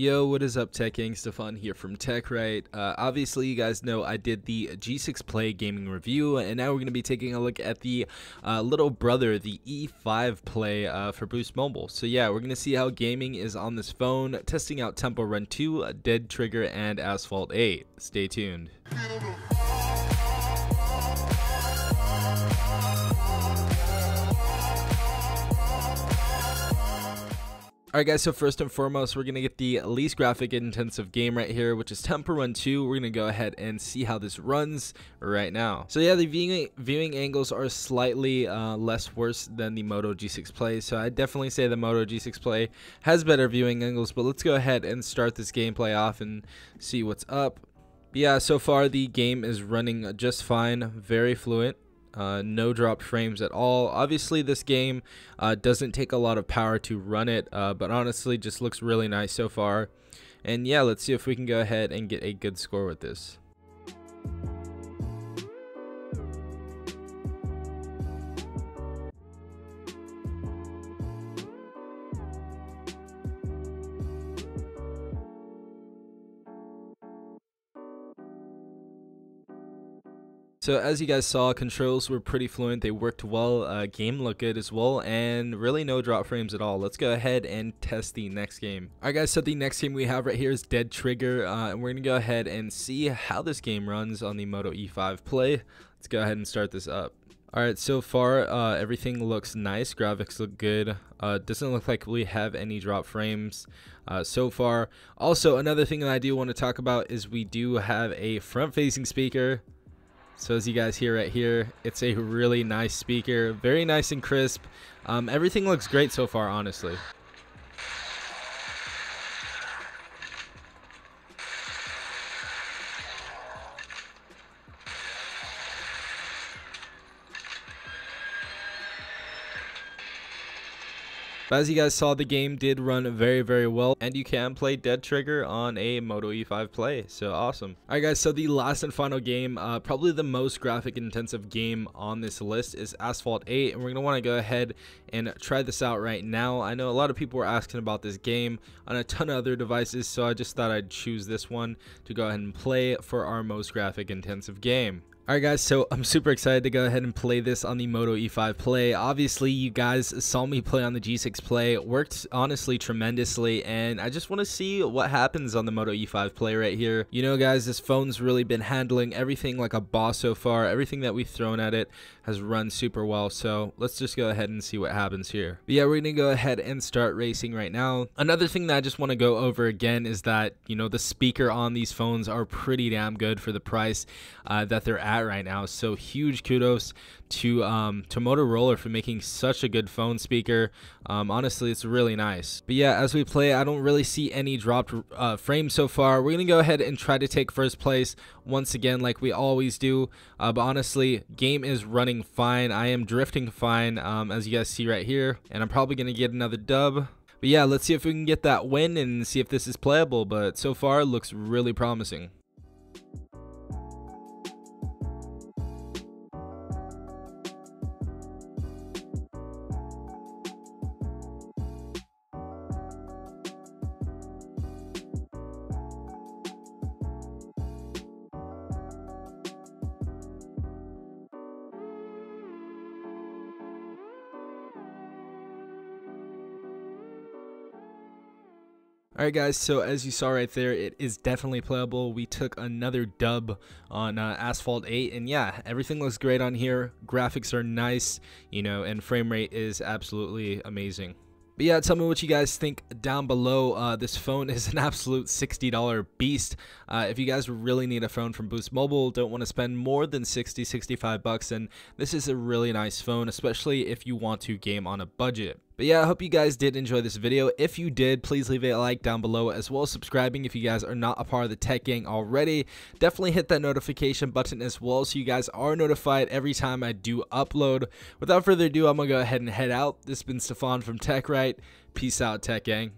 Yo, what is up, Tech Gang? Stefan here from TechRight. Obviously, you guys know I did the G6 Play gaming review, and now we're going to be taking a look at the little brother, the E5 Play for Boost Mobile. So yeah, we're going to see how gaming is on this phone, testing out Tempo Run 2, Dead Trigger, and Asphalt 8. Stay tuned. Alright guys, so first and foremost, we're going to get the least graphic intensive game right here, which is Tempo Run 2. We're going to go ahead and see how this runs right now. So yeah, the viewing angles are slightly less worse than the Moto G6 Play, so I definitely say the Moto G6 Play has better viewing angles, but let's go ahead and start this gameplay off and see what's up. But yeah, so far the game is running just fine, very fluent. No dropped frames at all. Obviously this game doesn't take a lot of power to run it, but honestly just looks really nice so far. And yeah, let's see if we can go ahead and get a good score with this. So as you guys saw, controls were pretty fluent, they worked well, game looked good as well, and really no drop frames at all. Let's go ahead and test the next game. Alright guys, so the next game we have right here is Dead Trigger, and we're going to go ahead and see how this game runs on the Moto E5 Play. Let's go ahead and start this up. Alright, so far everything looks nice, graphics look good, doesn't look like we have any drop frames so far. Also, another thing that I do want to talk about is we do have a front-facing speaker. So as you guys hear right here, it's a really nice speaker, very nice and crisp. Everything looks great so far, honestly. But as you guys saw, the game did run very well, and you can play Dead Trigger on a Moto E5 Play, so awesome. Alright guys, so the last and final game, probably the most graphic intensive game on this list, is Asphalt 8, and we're going to want to go ahead and try this out right now. I know a lot of people were asking about this game on a ton of other devices, so I just thought I'd choose this one to go ahead and play for our most graphic intensive game. Alright guys, so I'm super excited to go ahead and play this on the Moto E5 Play. Obviously, you guys saw me play on the G6 Play. It worked honestly tremendously, and I just want to see what happens on the Moto E5 Play right here. You know guys, this phone's really been handling everything like a boss so far. Everything that we've thrown at it has run super well, so let's just go ahead and see what happens here. But yeah, we're going to go ahead and start racing right now. Another thing that I just want to go over again is that, you know, the speaker on these phones are pretty damn good for the price that they're at right now. So huge kudos to Motorola for making such a good phone speaker. Honestly, it's really nice. But yeah, as we play, I don't really see any dropped frames so far. We're gonna go ahead and try to take first place once again, like we always do. But honestly, game is running fine. I am drifting fine, as you guys see right here, and I'm probably gonna get another dub. But yeah, let's see if we can get that win and see if this is playable. But so far, it looks really promising. Alright guys, so as you saw right there, it is definitely playable. We took another dub on Asphalt 8, and yeah, everything looks great on here. Graphics are nice, you know, and frame rate is absolutely amazing. But yeah, tell me what you guys think down below. This phone is an absolute $60 beast. If you guys really need a phone from Boost Mobile, don't want to spend more than 65 bucks, and this is a really nice phone, especially if you want to game on a budget. But yeah, I hope you guys did enjoy this video. If you did, please leave a like down below, as well as subscribing if you guys are not a part of the Tech Gang already. Definitely hit that notification button as well, so you guys are notified every time I do upload. Without further ado, I'm going to go ahead and head out. This has been Stefan from TechRight. Peace out, Tech Gang.